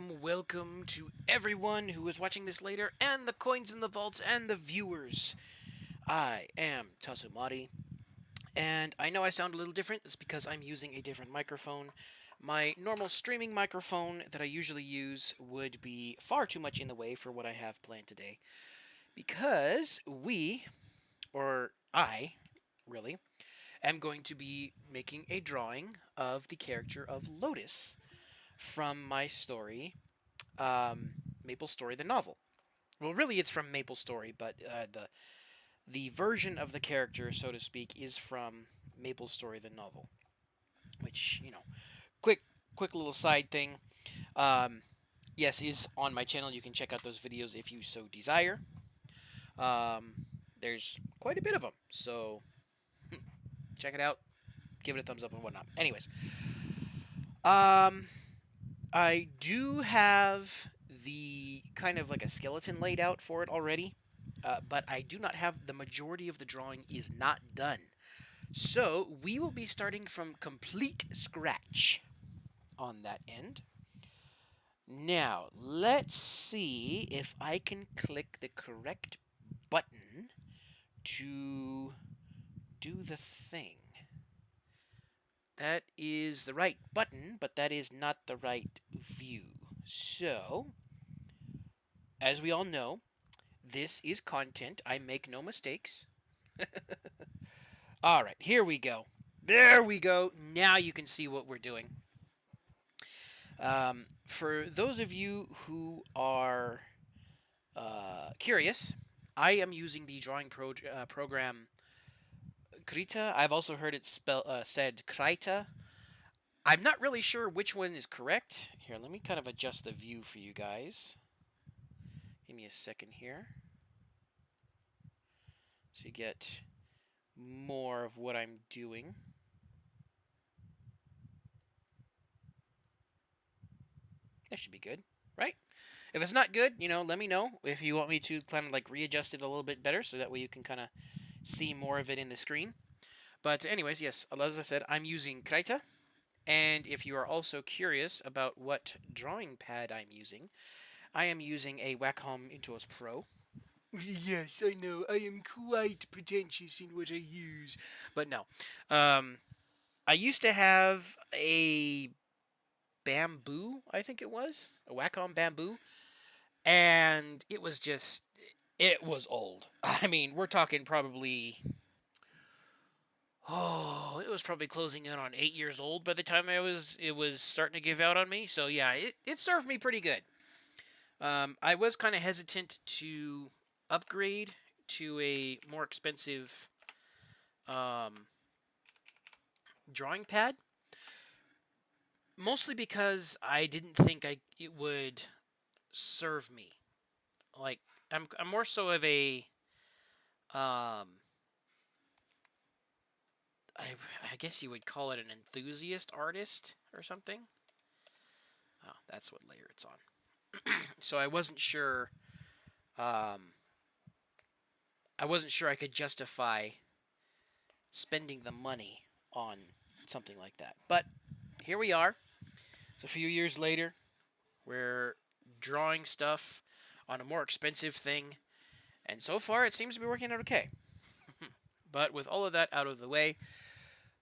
welcome to everyone who is watching this later, and the coins in the vaults, and the viewers. I am Tasumari, and I know I sound a little different. It's because I'm using a different microphone. My normal streaming microphone that I usually use would be far too much in the way for what I have planned today, because I, really, am going to be making a drawing of the character of Lotus from my story, Maplestory, the novel. Well, really, it's from Maplestory, but the version of the character, so to speak, is from Maplestory, the novel. Which, quick quick little side thing. Um, yes, is on my channel. You can check out those videos if you so desire. There's quite a bit of them, so check it out. Give it a thumbs up and whatnot. Anyways, I do have the kind of like a skeleton laid out for it already, but I do not have the majority of the drawing is not done. So we will be starting from complete scratch on that end. Now, let's see if I can click the correct button to do the thing. That is the right button, but that is not the right view. So, as we all know, this is content. I make no mistakes. All right, here we go. There we go. Now you can see what we're doing. For those of you who are curious, I am using the drawing program Krita. I've also heard it said Krita. I'm not really sure which one is correct. Here, let me kind of adjust the view for you guys. Give me a second here. So you get more of what I'm doing. That should be good, right? If it's not good, let me know if you want me to kind of like readjust it a little bit better so that way you can kind of see more of it in the screen. But anyways, yes, as I said, I'm using Krita. And if you are also curious about what drawing pad I'm using, I am using a Wacom Intuos Pro. Yes, I know, I am quite pretentious in what I use. But no. I used to have a Bamboo, I think it was. A Wacom Bamboo. And it was old. I mean, we're talking probably... Oh, it was probably closing in on 8 years old by the time it was starting to give out on me. So yeah, it served me pretty good. I was kind of hesitant to upgrade to a more expensive drawing pad, mostly because I didn't think it would serve me. Like I'm more so of a I guess you would call it an enthusiast artist or something. Oh, that's what layer it's on. So I wasn't sure. I wasn't sure I could justify spending the money on something like that. But here we are. It's a few years later. We're drawing stuff on a more expensive thing, and so far it seems to be working out okay. But with all of that out of the way,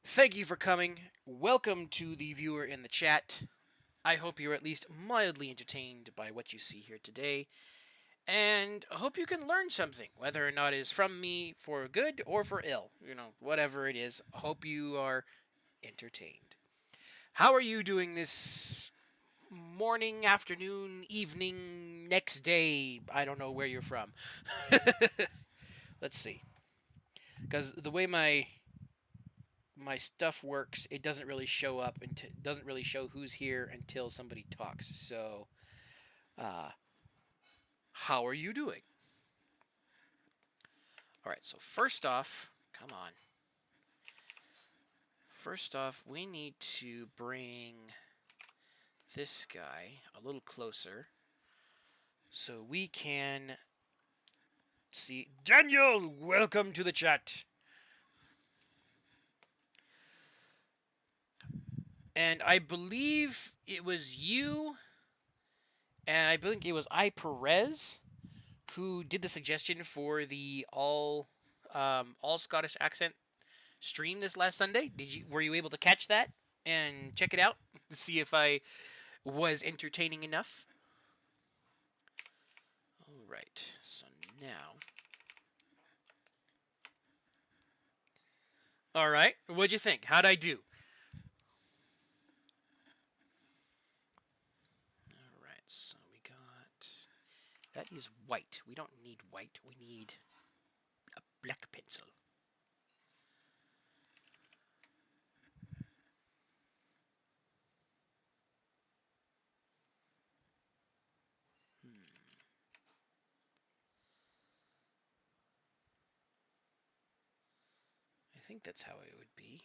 thank you for coming. Welcome to the viewer in the chat. I hope you're at least mildly entertained by what you see here today, and I hope you can learn something, whether or not it is from me for good or for ill. Whatever it is, I hope you are entertained. How are you doing this morning, afternoon, evening, next day? I don't know where you're from. Let's see. Because the way my stuff works, it doesn't really show up and doesn't really show who's here until somebody talks. So, how are you doing? All right. So first off, come on. First off, we need to bring this guy a little closer so we can see. Daniel, welcome to the chat. And I believe it was you And I think it was Perez who did the suggestion for the all Scottish accent stream this last Sunday. Were you able to catch that and check it out? See if I was entertaining enough. All right. So now, all right. What'd you think? How'd I do? All right. So we got that is white. We don't need white. We need a black pencil. I think that's how it would be.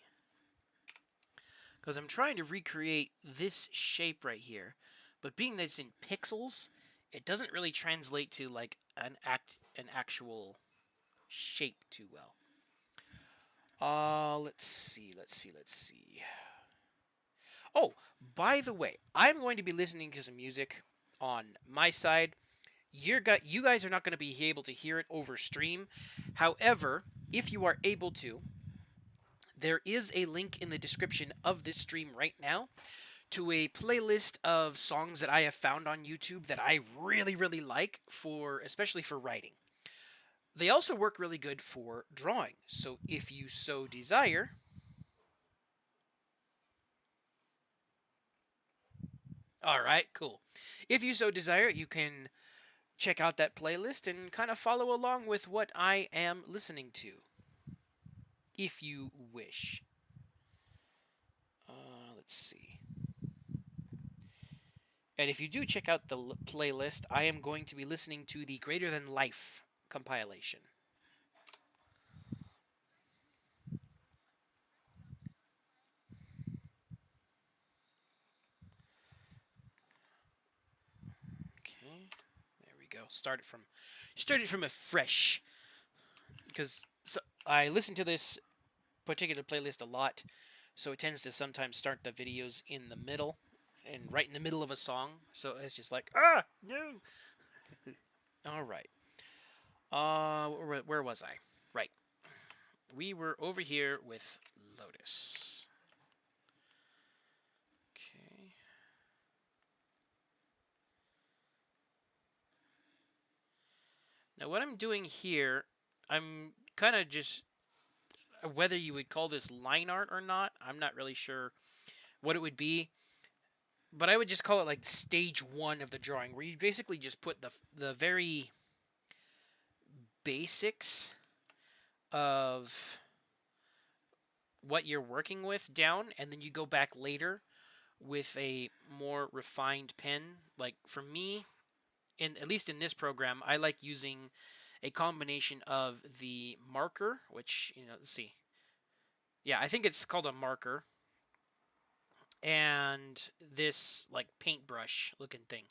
Because I'm trying to recreate this shape right here, but being that it's in pixels, it doesn't really translate to like an actual shape too well. Let's see. Oh, by the way, I'm going to be listening to some music on my side. You guys are not going to be able to hear it over stream. However, if you are able to, there is a link in the description of this stream right now to a playlist of songs that I have found on YouTube that I really, really like, especially for writing. They also work really good for drawing. So if you so desire, all right, cool. If you so desire, you can check out that playlist and kind of follow along with what I am listening to, if you wish. Let's see. And if you do check out the playlist, I am going to be listening to the Greater Than Life compilation. Okay, there we go. Started from a fresh, because I listen to this particular playlist a lot, so it tends to sometimes start the videos in the middle and right in the middle of a song. So it's just like, no. All right. Where was I? Right. We were over here with Lotus. Okay. Now what I'm doing here, I'm kind of just, whether you would call this line art or not, I'm not really sure what it would be. But I would just call it like stage 1 of the drawing, where you basically just put the very basics of what you're working with down, and then you go back later with a more refined pen. Like for me, at least in this program, I like using a combination of the marker, which, let's see. Yeah, I think it's called a marker, and this like paintbrush looking thing.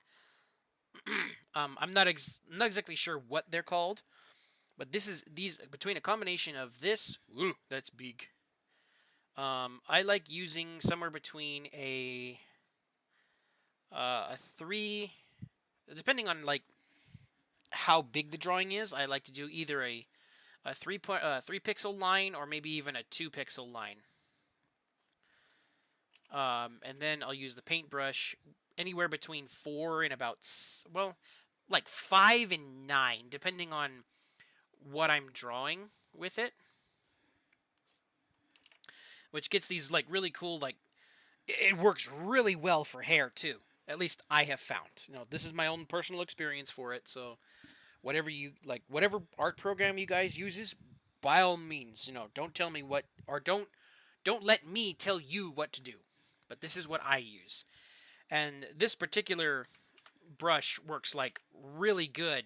I'm not exactly sure what they're called, but these between a combination of this. Ooh, that's big. I like using somewhere between a 3, depending on like how big the drawing is. I like to do either a 3 pixel line, or maybe even a 2 pixel line. And then I'll use the paintbrush anywhere between 4 and about, well, like 5 and 9, depending on what I'm drawing with it. Which gets these like really cool, like, it works really well for hair too. At least I have found. This is my own personal experience for it. So whatever you like, whatever art program you guys uses, by all means, don't tell me what, or don't let me tell you what to do. But this is what I use. And this particular brush works like really good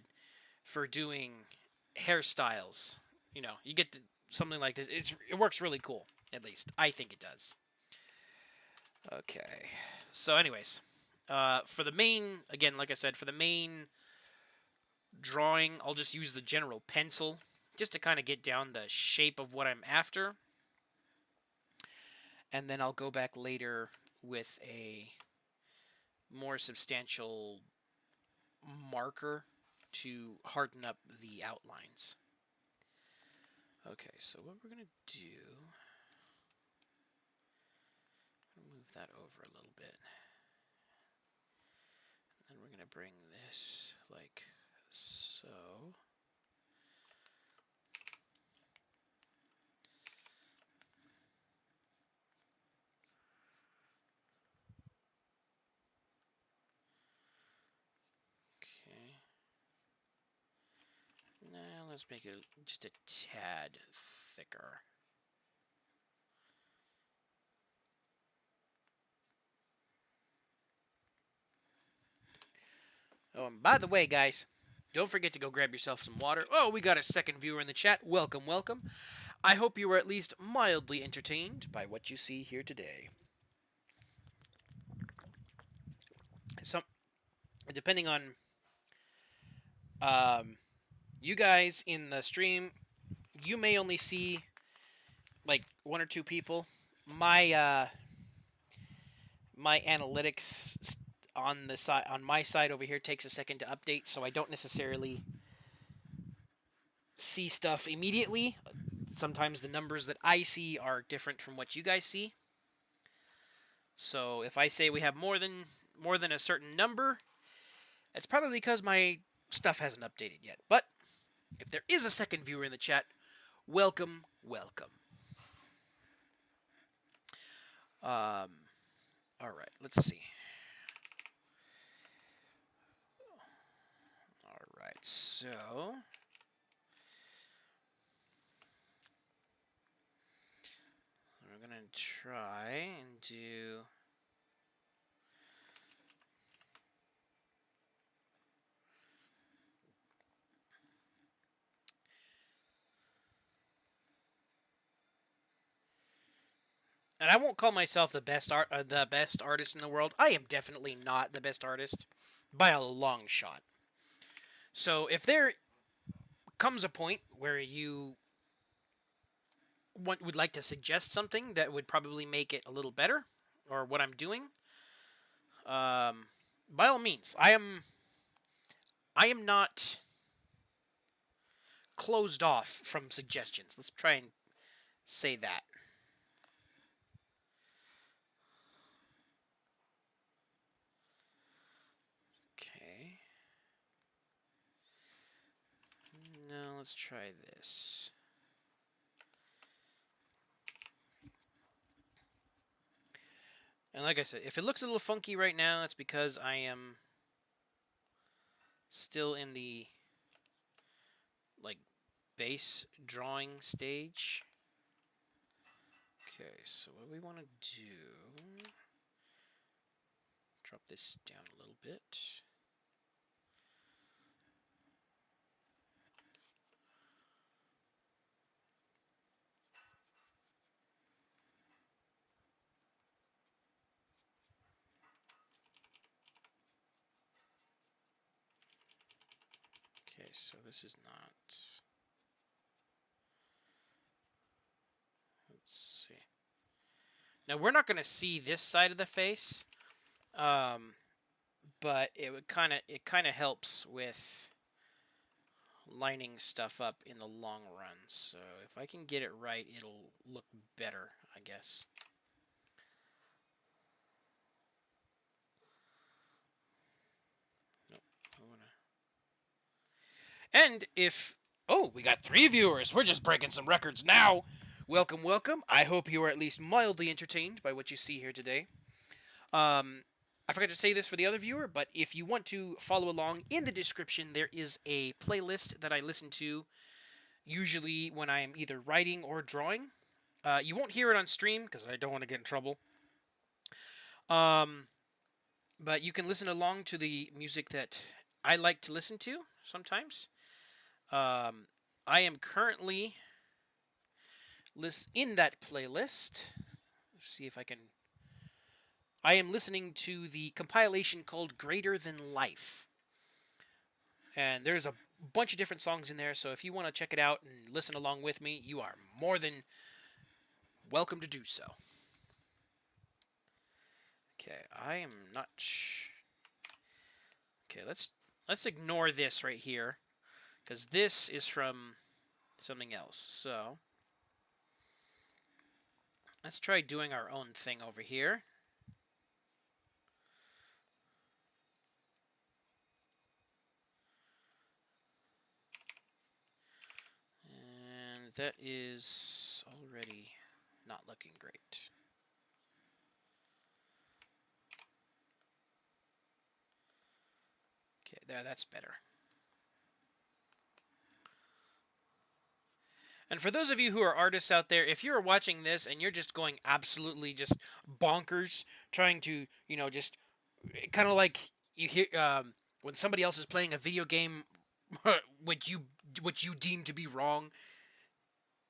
for doing hairstyles. You get something like this. It works really cool. At least I think it does. Okay. So, anyways, for the main, again, like I said, for the main drawing, I'll just use the general pencil just to kind of get down the shape of what I'm after. And then I'll go back later with a more substantial marker to harden up the outlines. Okay, so what we're going to do, move that over a little bit. And we're going to bring this like so. Okay. Now let's make it just a tad thicker. Oh, and by the way, guys, don't forget to go grab yourself some water. Oh, we got a second viewer in the chat. Welcome, welcome. I hope you were at least mildly entertained by what you see here today. So, depending on you guys in the stream, you may only see like 1 or 2 people. My my analytics on the side on my side over here takes a second to update, so I don't necessarily see stuff immediately. Sometimes the numbers that I see are different from what you guys see. So if I say we have more than a certain number, it's probably because my stuff hasn't updated yet. But if there is a second viewer in the chat, welcome, welcome. All right, let's see. All right, so we're gonna try and do. And I won't call myself the best artist in the world. I am definitely not the best artist by a long shot. So if there comes a point where you would like to suggest something that would probably make it a little better, or what I'm doing, by all means, I am not closed off from suggestions. Let's try and say that. Okay. Now let's try this. And like I said, if it looks a little funky right now, it's because I am still in the like base drawing stage. Okay, so what we want to do, drop this down a little bit. Okay, so this is not. Let's see. Now we're not going to see this side of the face, but it kind of helps with lining stuff up in the long run. So if I can get it right, it'll look better, I guess. Nope. And if we got 3 viewers. We're just breaking some records now. Welcome, welcome. I hope you are at least mildly entertained by what you see here today. I forgot to say this for the other viewer, but if you want to follow along, in the description there is a playlist that I listen to, usually when I'm either writing or drawing. You won't hear it on stream, because I don't want to get in trouble. But you can listen along to the music that I like to listen to sometimes. I am currently in that playlist. Let's see if I can. I am listening to the compilation called Greater Than Life. And there's a bunch of different songs in there, so if you want to check it out and listen along with me, you are more than welcome to do so. Okay, I am not. Okay, let's let's ignore this right here, because this is from something else. So let's try doing our own thing over here. And that is already not looking great. Okay, there, that's better. And for those of you who are artists out there, if you're watching this and you're just going absolutely just bonkers, trying to, you know, just kind of like you hear when somebody else is playing a video game, which you deem to be wrong,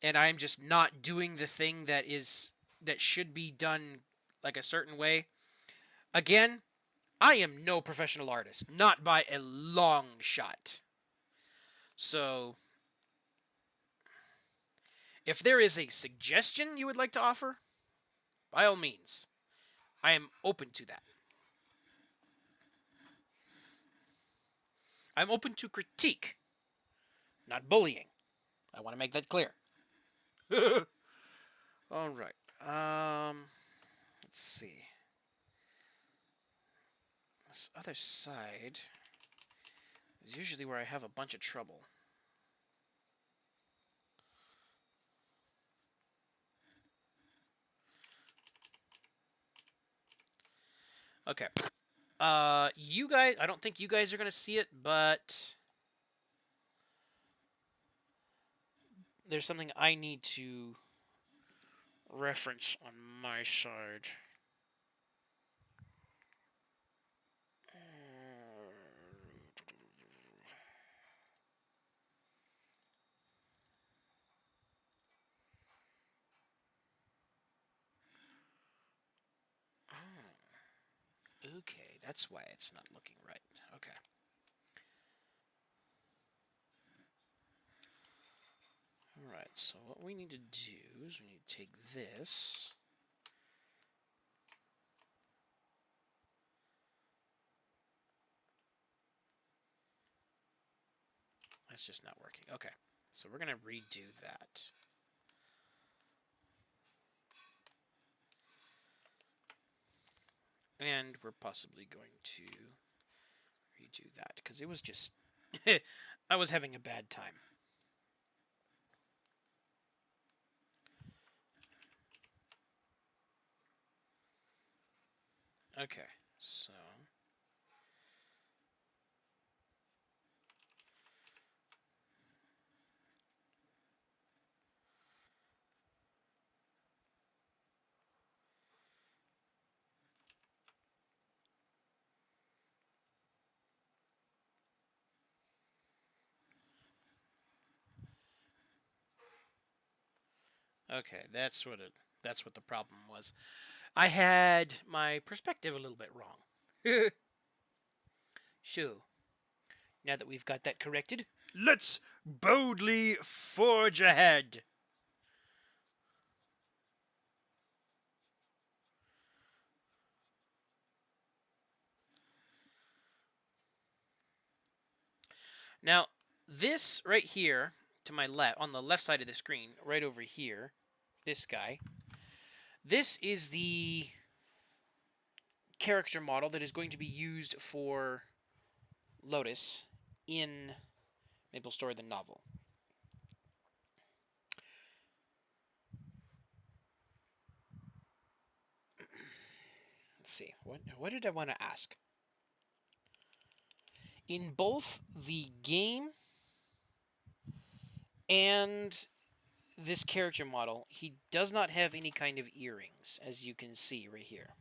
and I'm just not doing the thing that should be done like a certain way. Again, I am no professional artist, not by a long shot. So, if there is a suggestion you would like to offer, by all means, I am open to that. I'm open to critique, not bullying. I want to make that clear. All right. Let's see. This other side is usually where I have a bunch of trouble. Okay. You guys, I don't think you guys are going to see it, but there's something I need to reference on my side. Okay, that's why it's not looking right. Okay. Alright, so what we need to do is we need to take this. That's just not working. Okay, so we're going to redo that. And we're possibly going to redo that, because it was just... I was having a bad time. Okay, so... Okay, that's what the problem was. I had my perspective a little bit wrong. So, now that we've got that corrected, let's boldly forge ahead. Now, this right here to my left, on the left side of the screen, right over here, this guy, this is the character model that is going to be used for Lotus in Maplestory the novel. Let's see, what did I want to ask? In both the game and this character model, he does not have any kind of earrings, as you can see right here.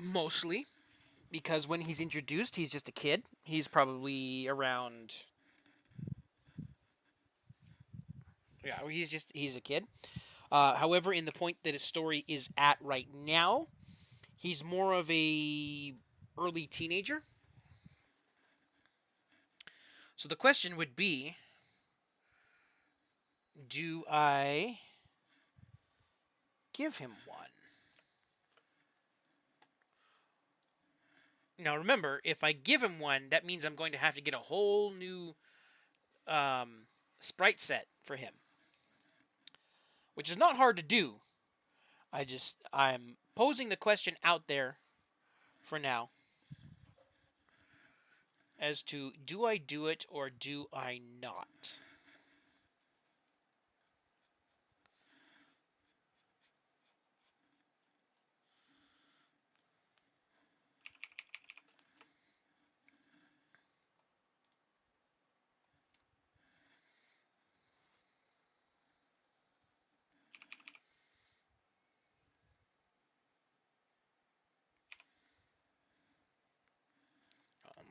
Mostly because when he's introduced, he's just a kid. He's probably around... Yeah, he's a kid. However, in the point that his story is at right now, he's more of a early teenager. So the question would be, do I give him one? Now remember, if I give him one, that means I'm going to have to get a whole new sprite set for him, which is not hard to do. I'm posing the question out there for now as to, do I do it or do I not?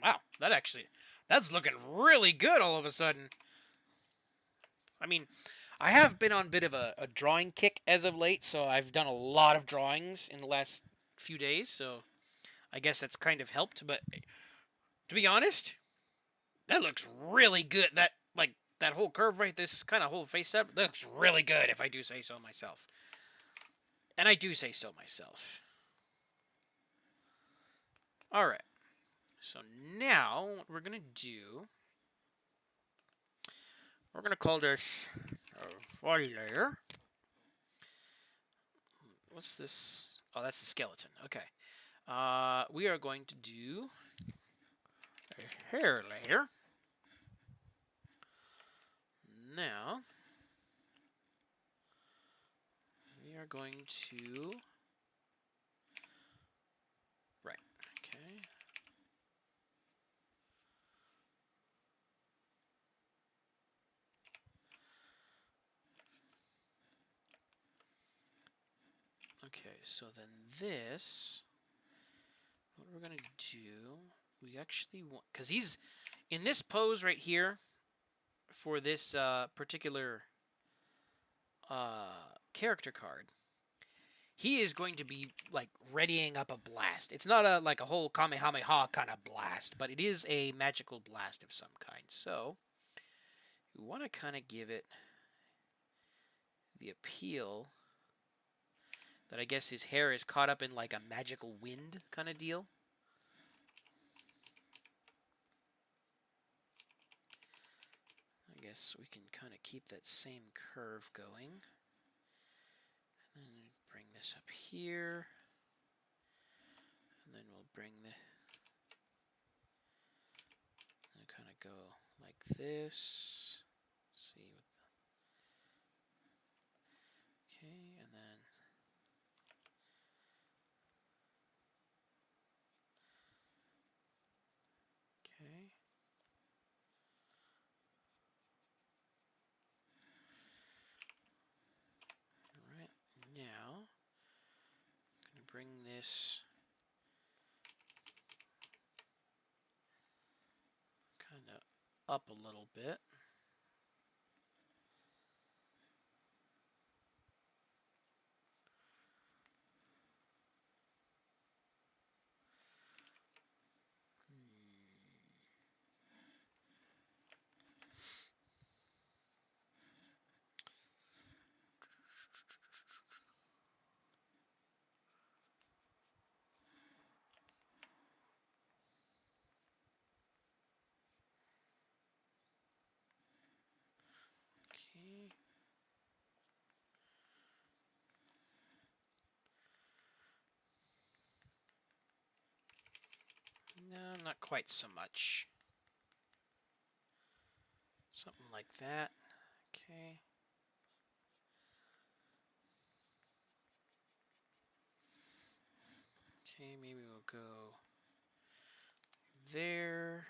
Wow, that's looking really good all of a sudden. I mean, I have been on a bit of a drawing kick as of late, so I've done a lot of drawings in the last few days, so I guess that's kind of helped. But to be honest, that looks really good. That whole curve right, this kind of whole face up, looks really good if I do say so myself. And I do say so myself. Alright. So now what we're going to do, we're going to call this body layer. What's this? Oh, that's the skeleton. Okay. We are going to do a hair layer. Now, we are going to... Right. Okay. Okay, so then this, what we're going to do, we actually want, because he's in this pose right here for this particular character card, he is going to be like readying up a blast. It's not like a whole Kamehameha kind of blast, but it is a magical blast of some kind. So we want to kind of give it the appeal that I guess his hair is caught up in like a magical wind kind of deal. I guess we can kind of keep that same curve going. And then bring this up here. And then we'll bring the... and kind of go like this. See what the... Okay, and then... Okay. Alright, now I'm going to bring this kind of up a little bit. Okay. No, not quite so much. Something like that. Okay. Okay, maybe we'll go there.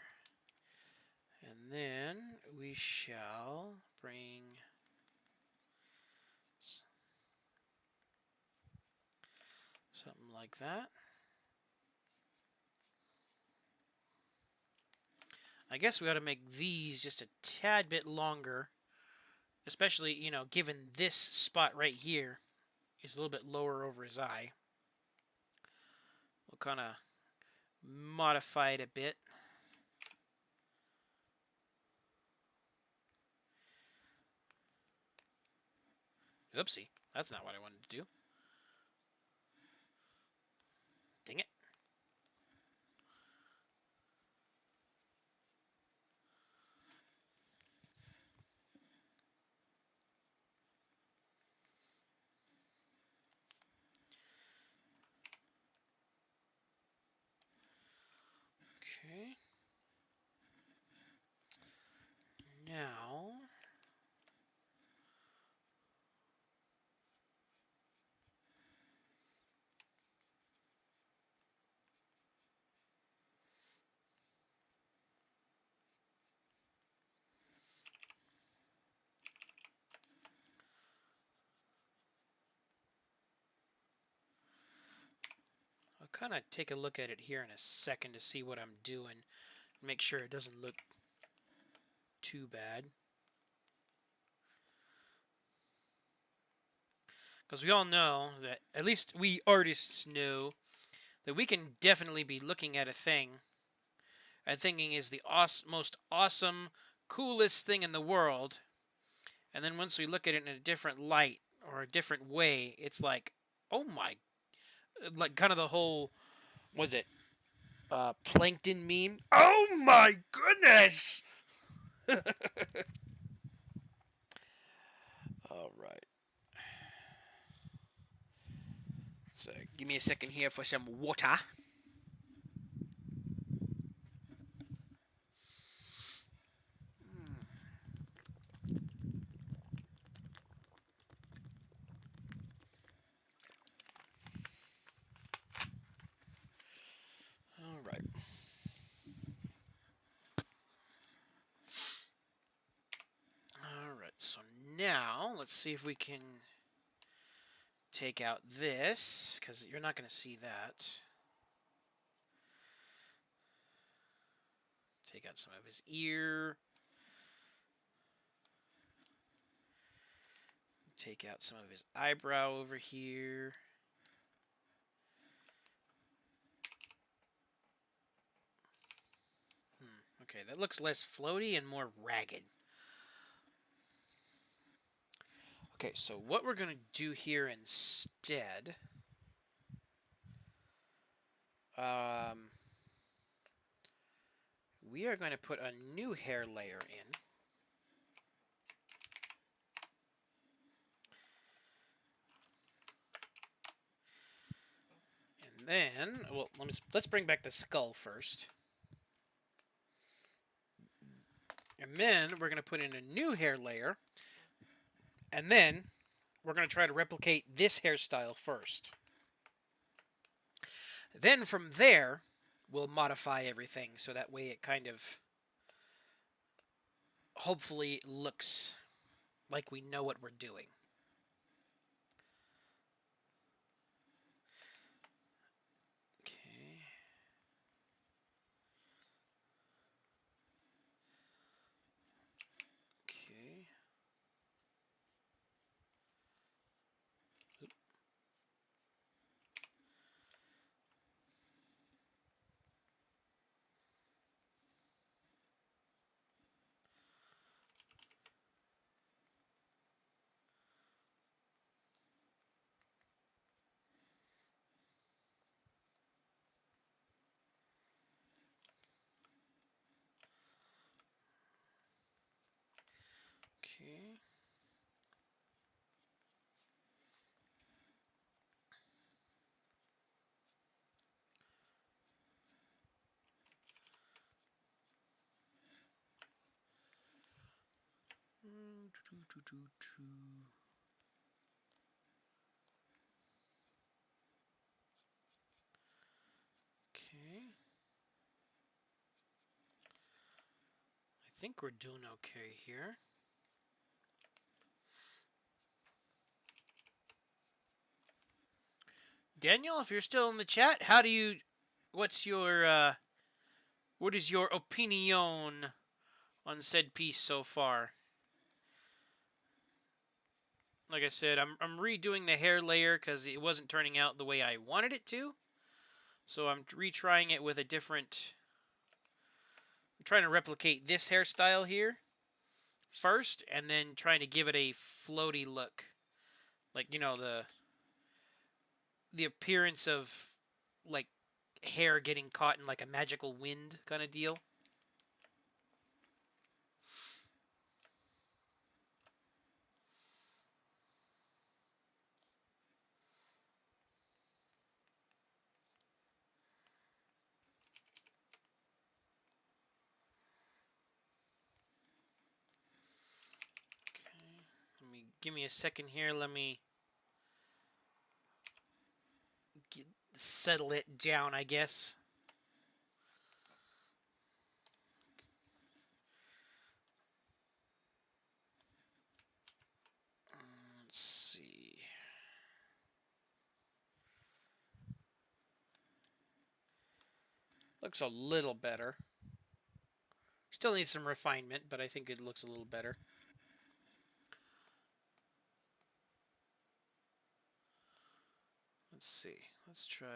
And then we shall bring something like that. I guess we ought to make these just a tad bit longer, especially, you know, given this spot right here is a little bit lower over his eye. We'll kind of modify it a bit. Oopsie, that's not what I wanted to do. Dang it. kind of take a look at it here in a second to see what I'm doing. Make sure it doesn't look too bad. Because we all know that, at least we artists know, that we can definitely be looking at a thing and thinking is the most awesome, coolest thing in the world. And then once we look at it in a different light or a different way, it's like, oh my, like kind of the whole, was it, plankton meme? Oh my goodness! All right. So give me a second here for some water. All right. All right. So now let's see if we can take out this, because you're not going to see that. Take out some of his ear. Take out some of his eyebrow over here. Okay, that looks less floaty and more ragged. Okay, so what we're going to do here instead... we are going to put a new hair layer in. And then, well, let's bring back the skull first. And then we're going to put in a new hair layer. And then we're going to try to replicate this hairstyle first. Then from there, we'll modify everything so that way it kind of hopefully looks like we know what we're doing. Okay. Okay. Okay. Okay. I think we're doing okay here. Daniel, if you're still in the chat, what is your opinion on said piece so far? Like I said, I'm redoing the hair layer because it wasn't turning out the way I wanted it to. So I'm retrying it with a different... I'm trying to replicate this hairstyle here first, and then trying to give it a floaty look. Like, you know, the appearance of, like, hair getting caught in, like, a magical wind kind of deal. Give me a second here. Let me settle it down, I guess. Let's see. Looks a little better. Still needs some refinement, but I think it looks a little better. Let's see. Let's try...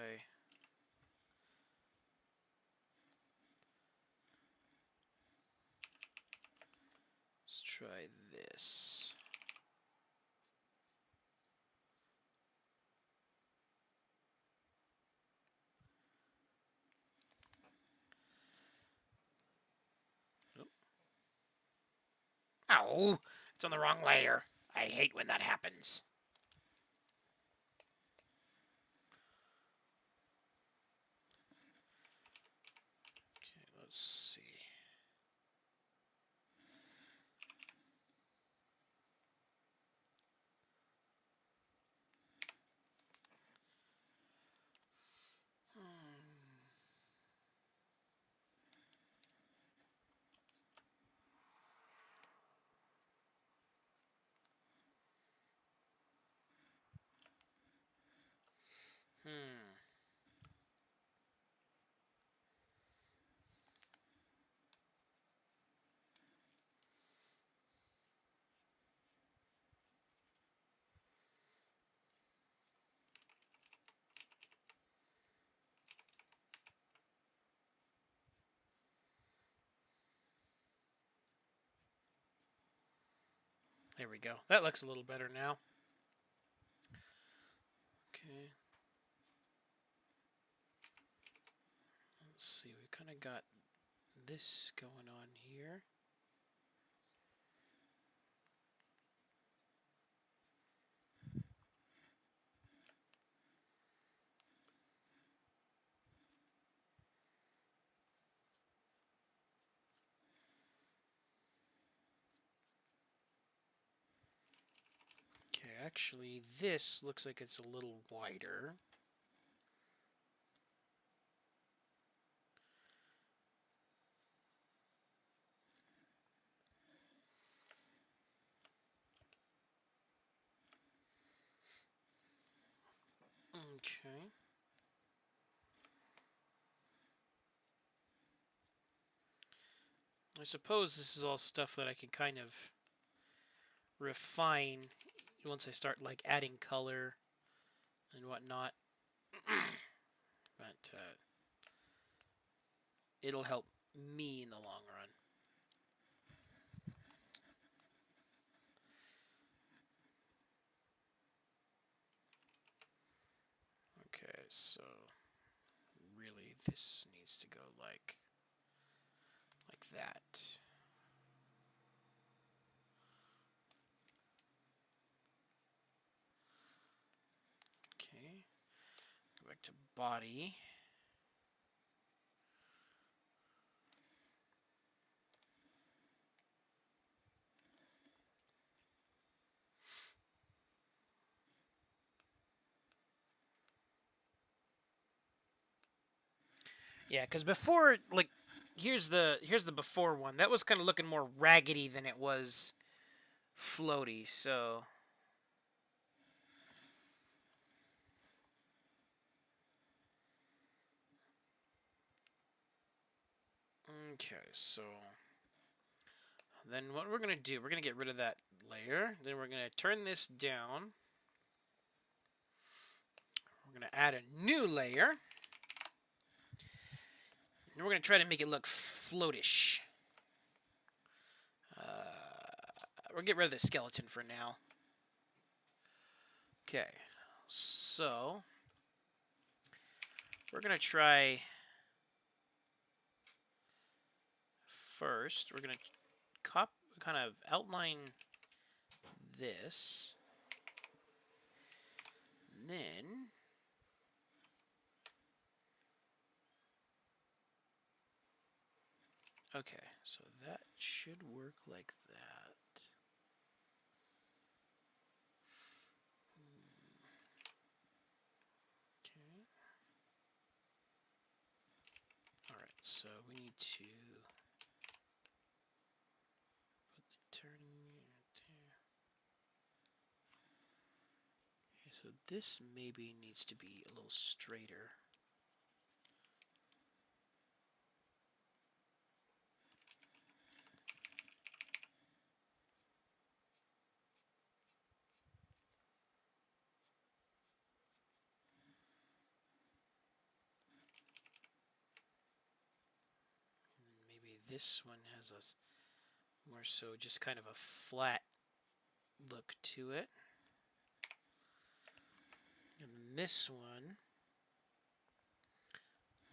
Let's try this. Ow! It's on the wrong layer. I hate when that happens. Okay, let's see. There we go. That looks a little better now. Okay. Let's see. We kind of got this going on here. Okay, actually, this looks like it's a little wider. Okay. I suppose this is all stuff that I can kind of refine once I start like adding color and whatnot. But it'll help me in the long run. Okay, so really this needs to go like that. Okay, go back to body. Yeah, because before, like, here's the before one. That was kind of looking more raggedy than it was floaty. So okay, so then what we're gonna do? We're gonna get rid of that layer. Then we're gonna turn this down. We're gonna add a new layer. And we're going to try to make it look floatish. We'll get rid of the skeleton for now. Okay, so we're going to try first. We're going to kind of outline this. And then okay, so that should work like that. Okay. Alright, so we need to put the turning right there. Okay, so this maybe needs to be a little straighter. this one has a more so just kind of a flat look to it. And this one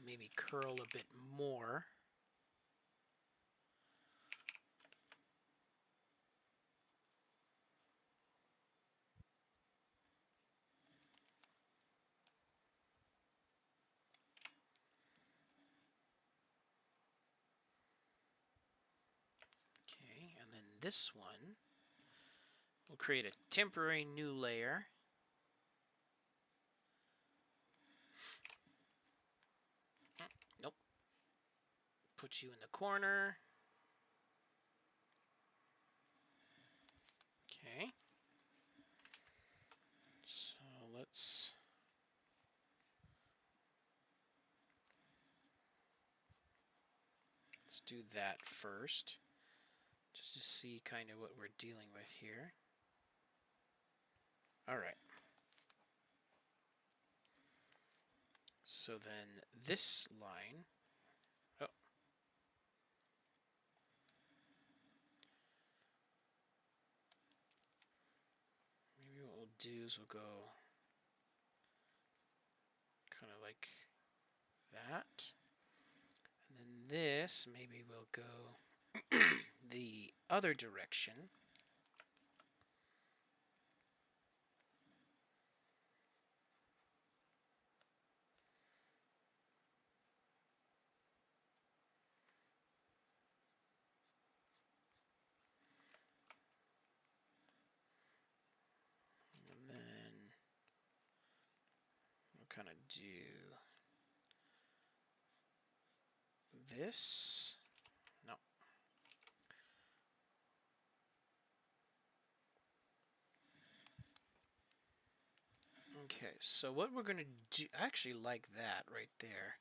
maybe curl a bit more. Okay, and then this one, we'll create a temporary new layer. Nope. Put you in the corner. Okay. So let's do that first, just to see kind of what we're dealing with here. All right. So then this line, oh, maybe what we'll do is we'll go kind of like that. And then this, maybe we'll go the other direction. And then we'll kind of do this. No. Okay, so what we're going to do, I actually like that right there.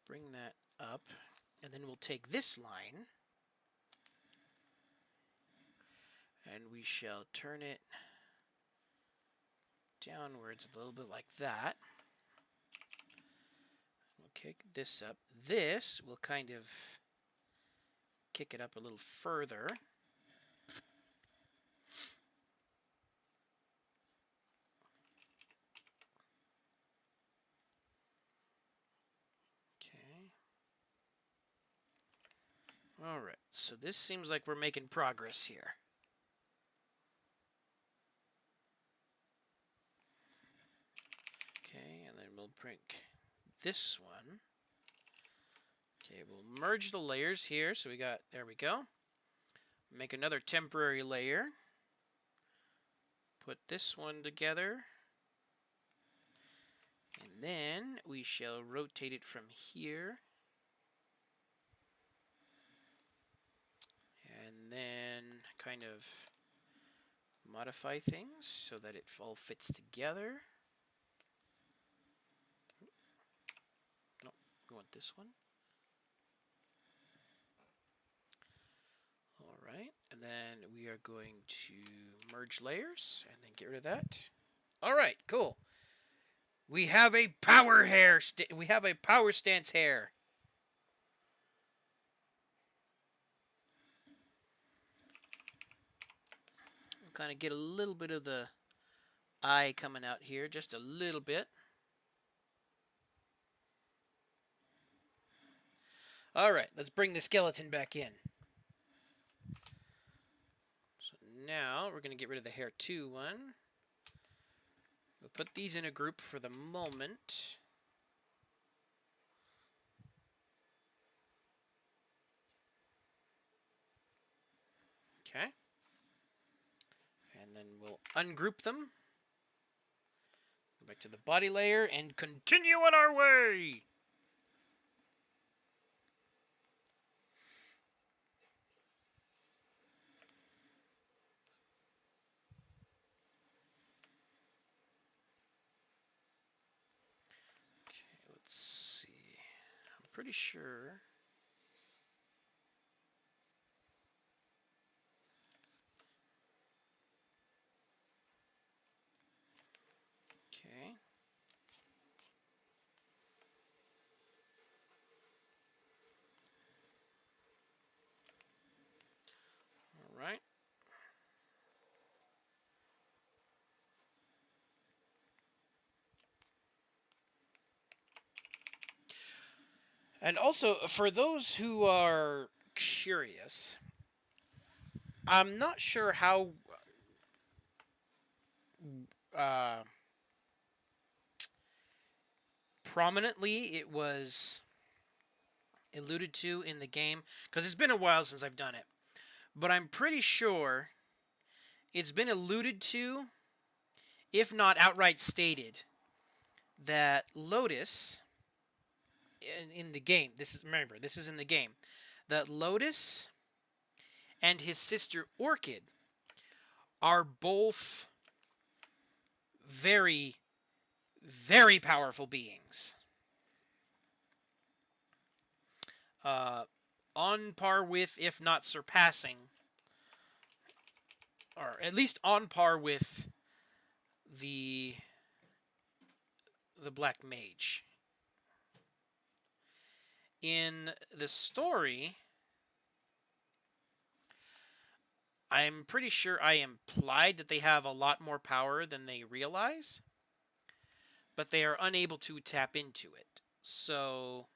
Bring that up, and then we'll take this line, and we shall turn it downwards a little bit like that. We'll kick this up. This will kind of kick it up a little further. Okay. All right, so this seems like we're making progress here. Okay, and then we'll bring this one. Okay, we'll merge the layers here. So we got, there we go. Make another temporary layer. Put this one together. And then we shall rotate it from here. And then kind of modify things so that it all fits together. No, we want this one. All right, and then we are going to merge layers and then get rid of that. All right, cool. We have a power hair. We have a power stance hair. We'll kind of get a little bit of the eye coming out here, just a little bit. All right, let's bring the skeleton back in. So now we're going to get rid of the hair 2 one. We'll put these in a group for the moment. Okay. And then we'll ungroup them. Go back to the body layer and continue on our way. Okay, let's see. I'm pretty sure. Okay. And also, for those who are curious, I'm not sure how uh, prominently it was alluded to in the game, because it's been a while since I've done it. But I'm pretty sure it's been alluded to, if not outright stated, that Lotus in the game. This is in the game. That Lotus and his sister Orchid are both very, very powerful beings. On par with, if not surpassing, or at least on par with the Black Mage. In the story, I'm pretty sure I implied that they have a lot more power than they realize, but they are unable to tap into it. So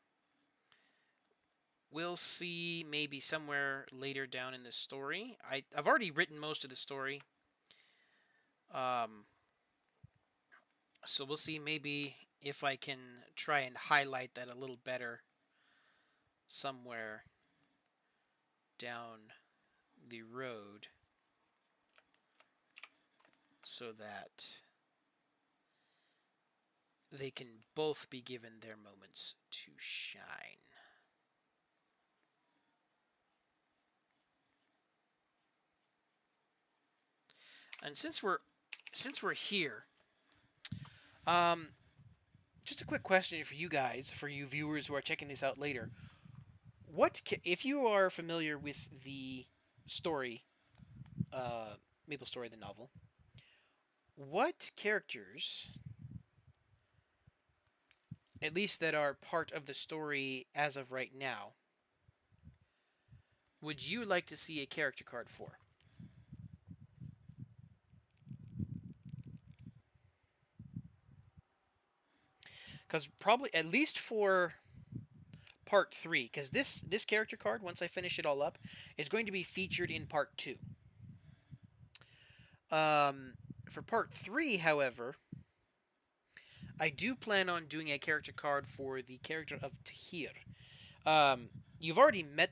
we'll see maybe somewhere later down in the story. I've already written most of the story. So we'll see maybe if I can try and highlight that a little better somewhere down the road so that they can both be given their moments to shine. And since we're here, just a quick question for you guys, for you viewers who are checking this out later. If you are familiar with the story, Maplestory, the novel, what characters, at least that are part of the story as of right now, would you like to see a character card for? Because probably, at least for part 3, because this character card, once I finish it all up, is going to be featured in part 2. For part 3, however, I do plan on doing a character card for the character of Tahir. You've already met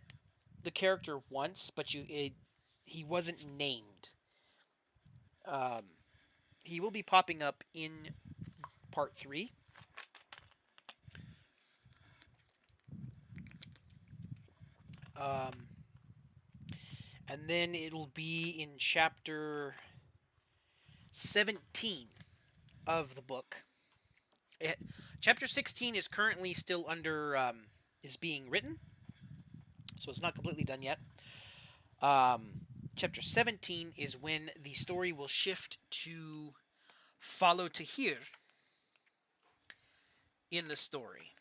the character once, but he wasn't named. He will be popping up in part 3. And then it'll be in chapter 17 of the book. Chapter 16 is currently still is being written, so it's not completely done yet. Chapter 17 is when the story will shift to follow Tahir in the story.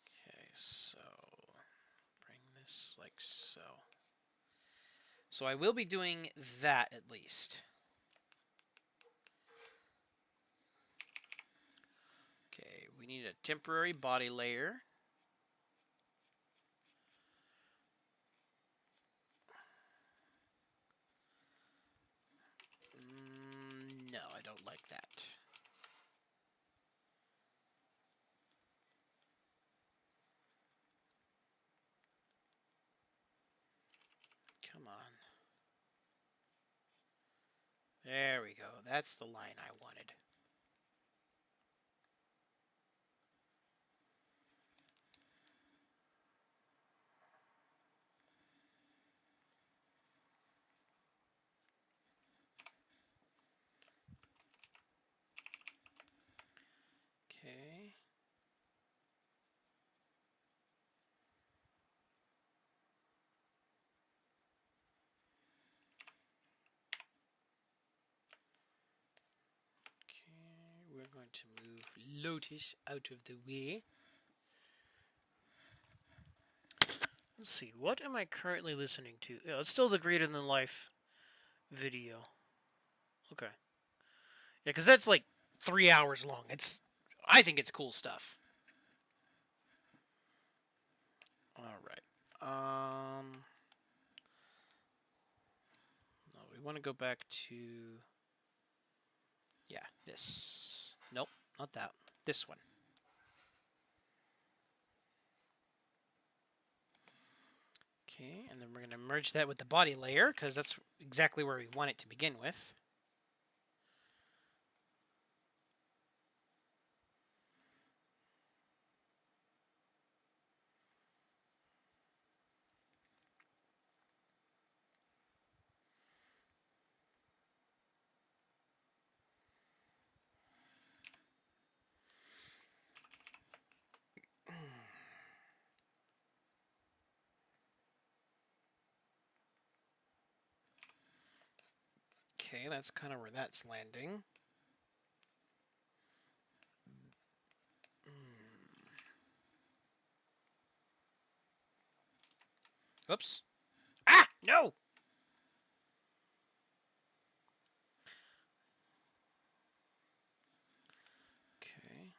Okay, so bring this like so. So I will be doing that at least. Okay, we need a temporary body layer. No, I don't like that. Come on. There we go. That's the line I wanted. Okay. We're going to move Lotus out of the way. Let's see, what am I currently listening to? Yeah, it's still the Greater Than Life video. Okay. Yeah, because that's like 3 hours long. I think it's cool stuff. All right. No, we want to go back to. Yeah, this. Nope, not that. This one. Okay, and then we're going to merge that with the body layer because that's exactly where we want it to begin with. Okay, that's kind of where that's landing. Oops. Ah, no! Okay.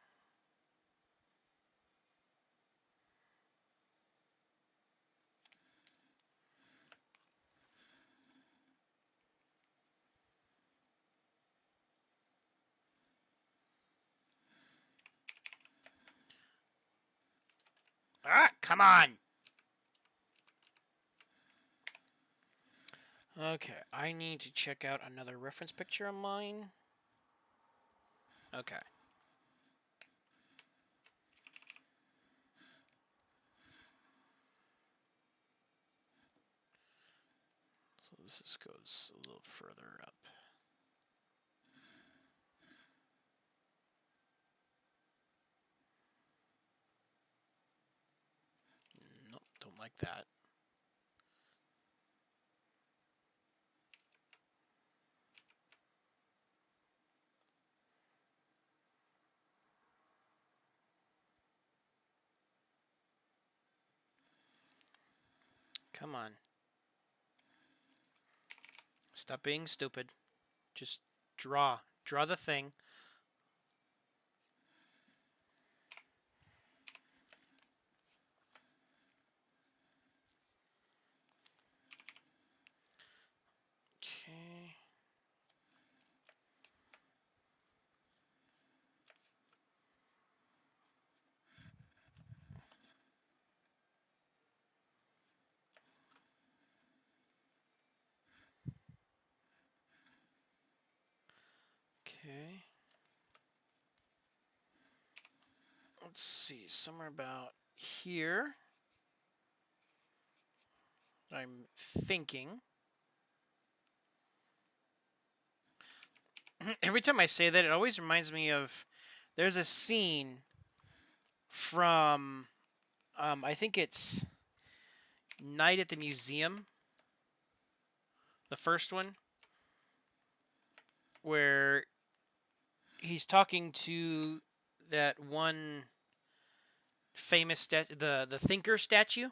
Ah, come on! Okay, I need to check out another reference picture of mine. Okay. So this goes a little further up. Nope, don't like that. Come on. Stop being stupid. Just draw. Draw the thing. Okay. Okay. Let's see. Somewhere about here. I'm thinking. Every time I say that, it always reminds me of. There's a scene from. I think it's Night at the Museum. The first one. Where he's talking to that one famous the thinker statue.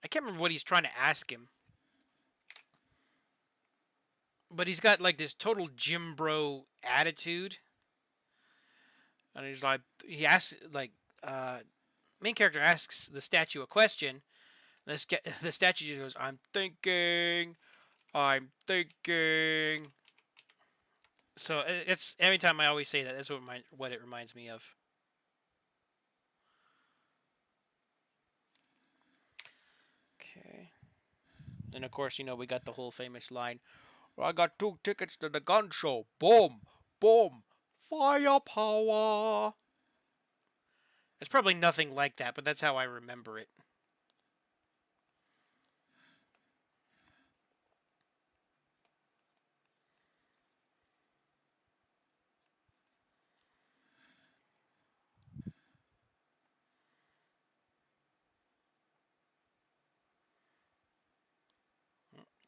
I can't remember what he's trying to ask him, but he's got like this total gym bro attitude, and he's like he asks like main character asks the statue a question. The statue just goes, I'm thinking. So it's every time I always say that. That's what it reminds me of. Okay. And of course, we got the whole famous line. I got 2 tickets to the gun show. Boom, boom, firepower. It's probably nothing like that, but that's how I remember it.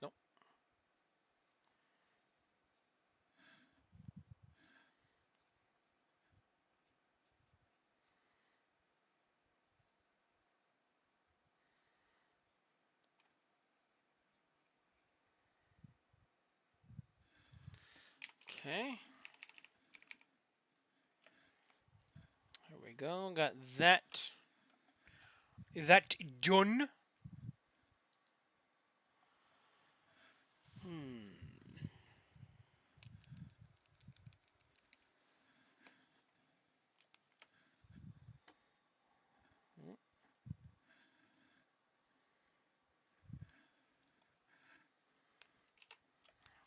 Nope. Okay. we go. Got that. That done.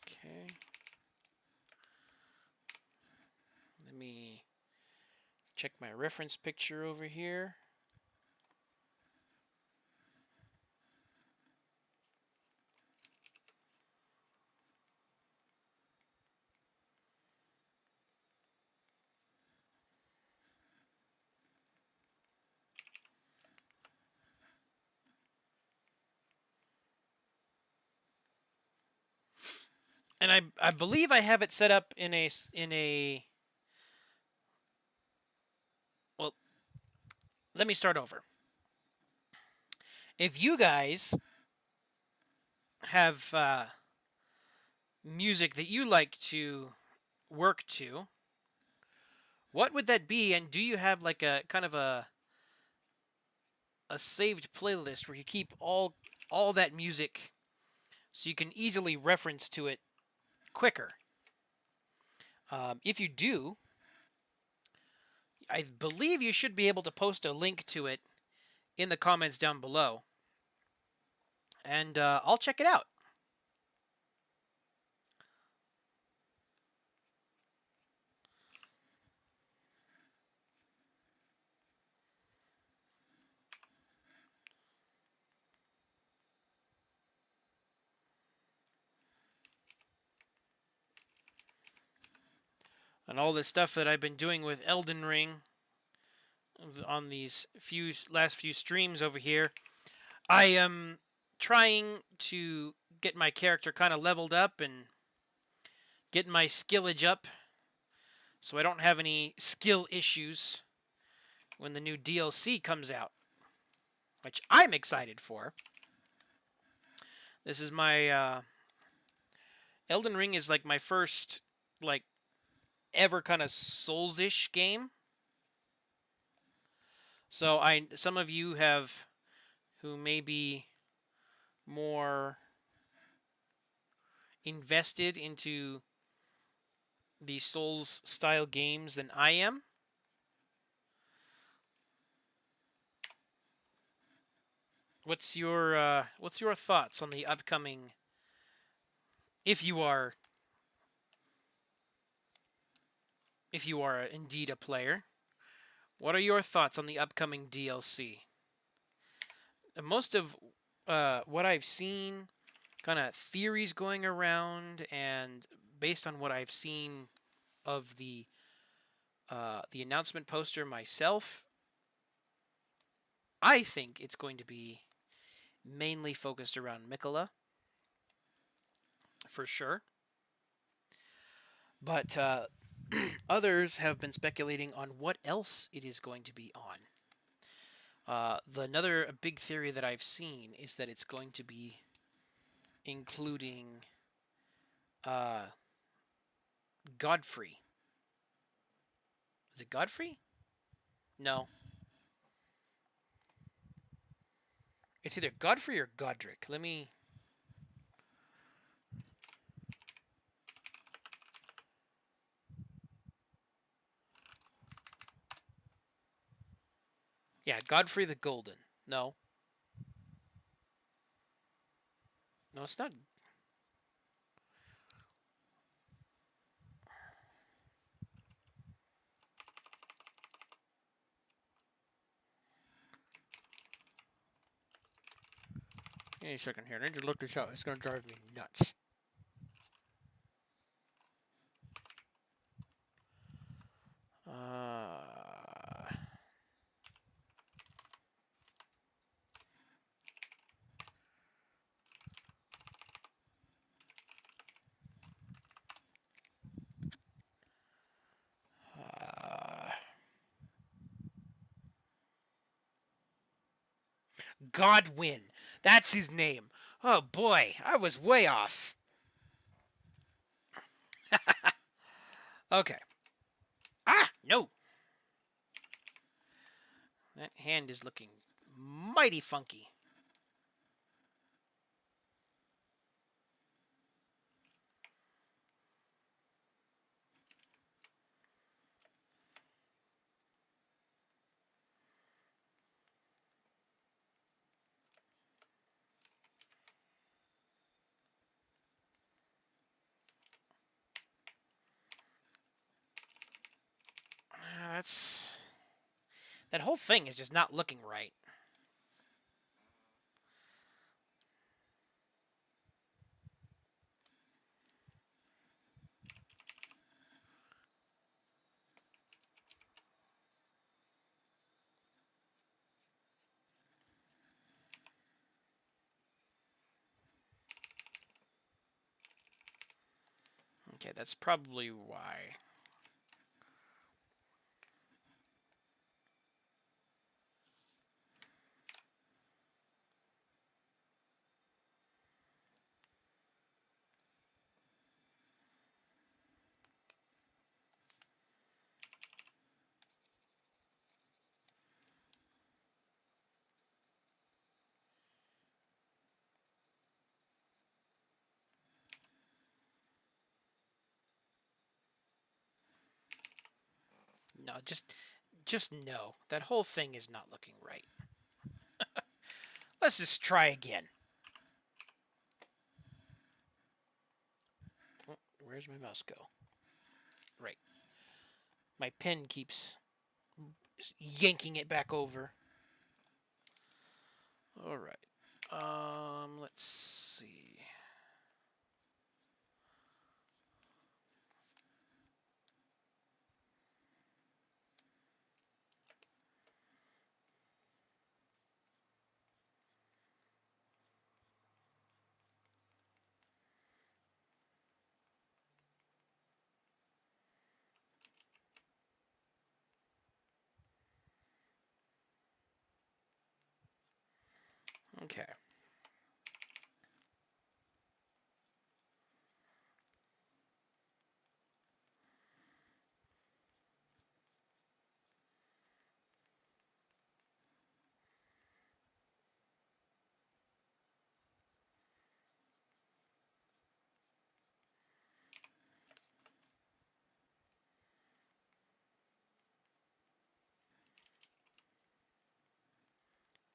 Okay. Let me check my reference picture over here. And I believe I have it set up in a well, let me start over. If you guys have music that you like to work to, what would that be? And do you have like a kind of a saved playlist where you keep all that music so you can easily reference to it quicker? If you do, I believe you should be able to post a link to it in the comments down below, and I'll check it out. And all this stuff that I've been doing with Elden Ring on these last few streams over here, I am trying to get my character kind of leveled up and get my skillage up so I don't have any skill issues when the new DLC comes out, which I'm excited for. This is my Elden Ring is like my first like ever kind of Souls-ish game. So some of you who may be more invested into the Souls style games than I am. What's your thoughts on the upcoming, if you are indeed a player, what are your thoughts on the upcoming DLC? Most of what I've seen, kind of theories going around, and based on what I've seen of the announcement poster myself, I think it's going to be mainly focused around Mikola, for sure. But others have been speculating on what else it is going to be on. Another big theory that I've seen is that it's going to be including Godfrey. Is it Godfrey? No. It's either Godfrey or Godric. Let me... Yeah, Godfrey the Golden. No. No, it's not. Give me a second here. I need to look this up. It's going to drive me nuts. Godwin. That's his name. Oh boy, I was way off. Okay. Ah, no. That hand is looking mighty funky. That whole thing is just not looking right. Okay, that's probably why. No, just no. That whole thing is not looking right. Let's just try again. Oh, where's my mouse go? Right. My pen keeps yanking it back over. All right. Let's see. Okay.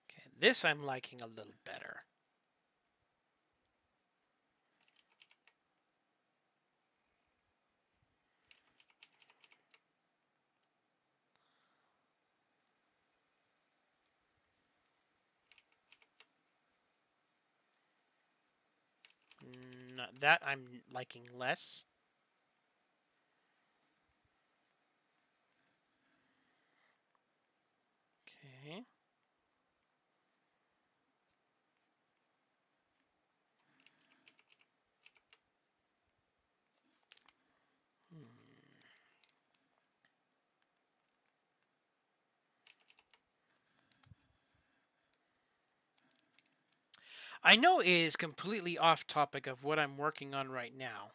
Okay, this I'm liking a little better. That I'm liking less. Okay. I know it is completely off topic of what I'm working on right now,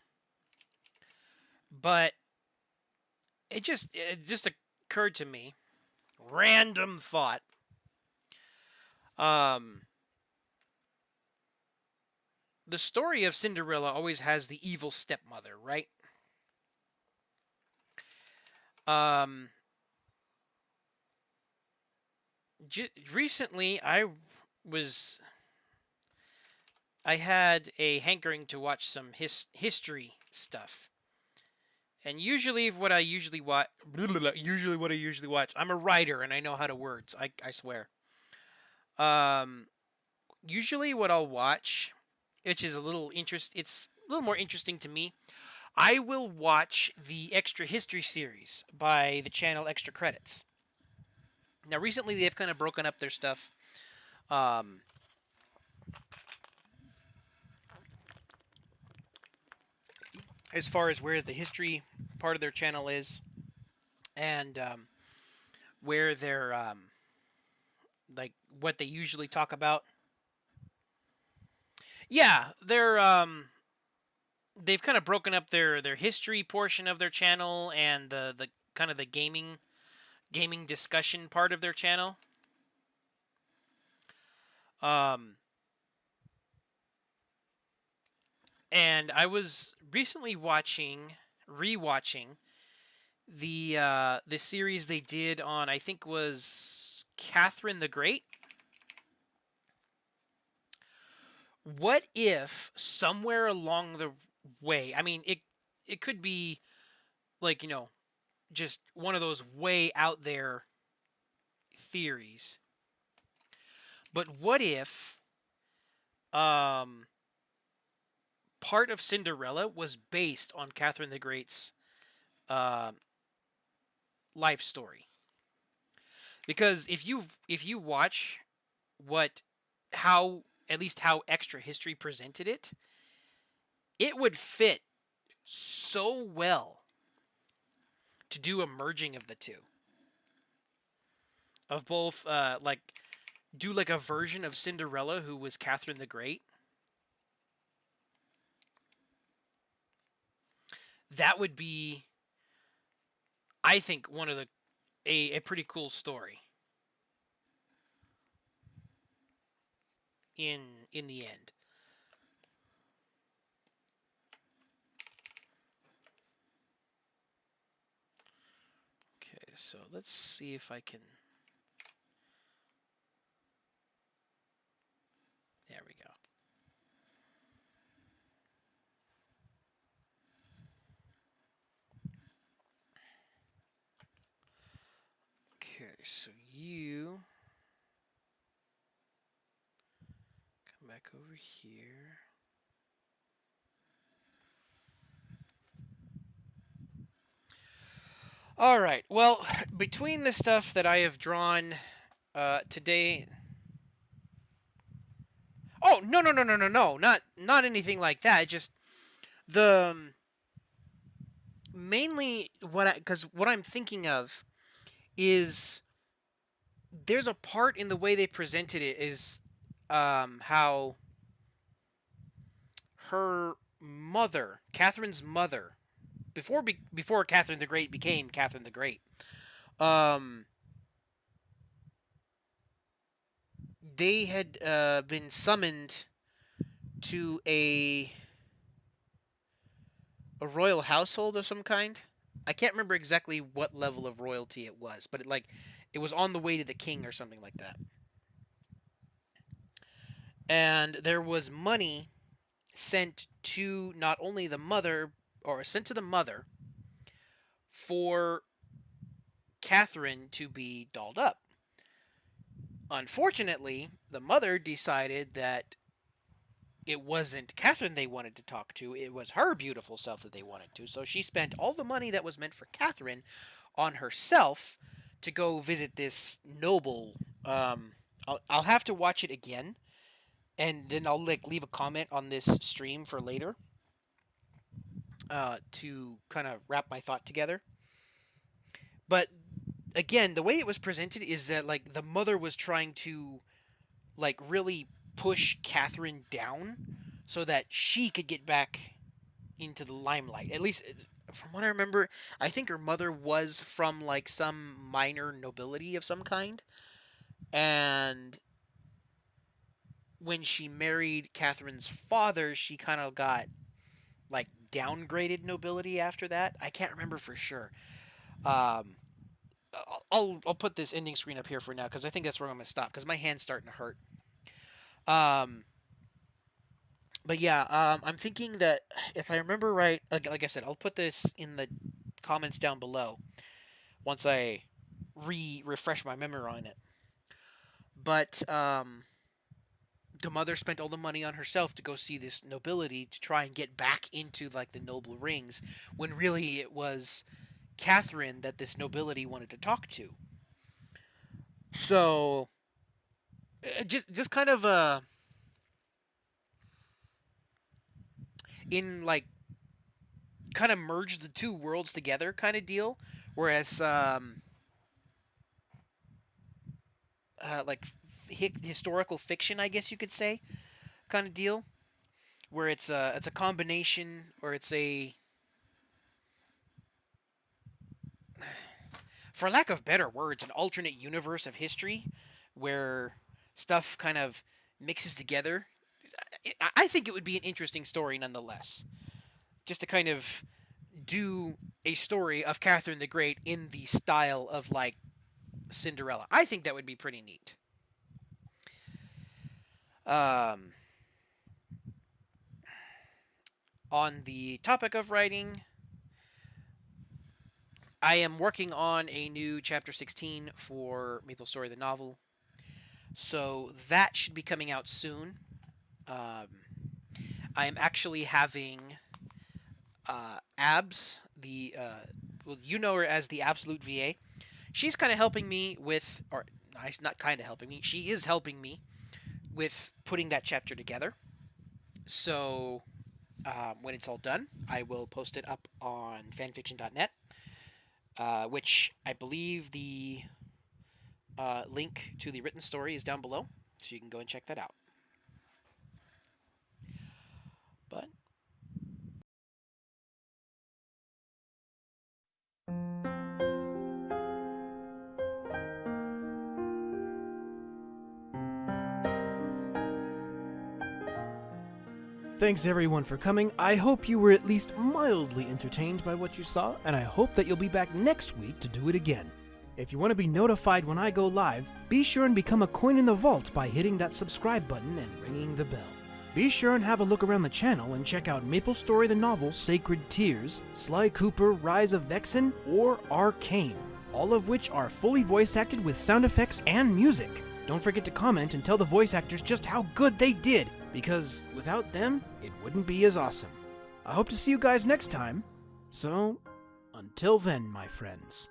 but it just occurred to me, random thought. Um, the story of Cinderella always has the evil stepmother, right? Um, recently was I had a hankering to watch some history stuff. And usually what I usually watch I'm a writer and I know how to words. I swear. Um Usually what I'll watch, which is it's a little more interesting to me. I will watch the Extra History series by the channel Extra Credits. Now recently they've kind of broken up their stuff. Um as far as where the history part of their channel is, and where they're like what they usually talk about. Yeah, they've kind of broken up their history portion of their channel and the kind of the gaming discussion part of their channel. Um, and I was recently rewatching the series they did on, I think was Catherine the Great. What if somewhere along the way, I mean, it could be like, just one of those way out there theories. But what if um part of Cinderella was based on Catherine the Great's uh, life story? Because if you watch what how at least how extra history presented it, it would fit so well to do a merging of the two, of both like do like a version of Cinderella who was Catherine the Great. That would be, I think, one of the a pretty cool story in in the end. Okay, so let's see if I can. There we go. Okay, so you come back over here. All right. Well, between the stuff that I have drawn today. Oh, no, no, no, no, no, no, not anything like that. Just the mainly because what I'm thinking of is there's a part in the way they presented it is how her mother, Catherine's mother, before Catherine the Great became Catherine the Great, um, they had been summoned to a royal household of some kind. I can't remember exactly what level of royalty it was, but it was on the way to the king or something like that. And there was money sent to not only the mother, or sent to the mother for Catherine to be dolled up. Unfortunately, the mother decided that it wasn't Catherine they wanted to talk to, it was her beautiful self that they wanted to. So she spent all the money that was meant for Catherine on herself to go visit this noble. I'll have to watch it again, and then I'll like leave a comment on this stream for later to kind of wrap my thought together. But again, the way it was presented is that like the mother was trying to like really push Catherine down so that she could get back into the limelight. At least from what I remember, I think her mother was from like some minor nobility of some kind. And when she married Catherine's father, she kind of got like downgraded nobility after that. I can't remember for sure. Um, I'll put this ending screen up here for now because I think that's where I'm gonna stop because my hand's starting to hurt. Um, but yeah, I'm thinking that if I remember right, like I said, I'll put this in the comments down below once I refresh my memory on it. But the mother spent all the money on herself to go see this nobility to try and get back into like the noble rings, when really it was Catherine that this nobility wanted to talk to. So just kind of in like kind of merge the two worlds together kind of deal. Whereas like historical fiction, I guess you could say, kind of deal, where it's a combination, or it's a, for lack of better words, an alternate universe of history where stuff kind of mixes together. I think it would be an interesting story nonetheless. Just to kind of do a story of Catherine the Great in the style of like Cinderella. I think that would be pretty neat. Um, on the topic of writing, I am working on a new chapter 16 for Maplestory the novel. So that should be coming out soon. I am actually having Abs, well, you know her as the Absolute VA. She's kind of helping me with, or not kind of helping me, she is helping me with putting that chapter together. So when it's all done, I will post it up on fanfiction.net, which I believe the link to the written story is down below, so you can go and check that out. But Thanks everyone for coming. I hope you were at least mildly entertained by what you saw, and I hope that you'll be back next week to do it again. If you want to be notified when I go live, be sure and become a coin in the vault by hitting that subscribe button and ringing the bell. Be sure and have a look around the channel and check out Maplestory the novel Sacred Tears, Sly Cooper Rise of Vexen, or Arcane, all of which are fully voice acted with sound effects and music. Don't forget to comment and tell the voice actors just how good they did, because without them, it wouldn't be as awesome. I hope to see you guys next time, so until then, my friends.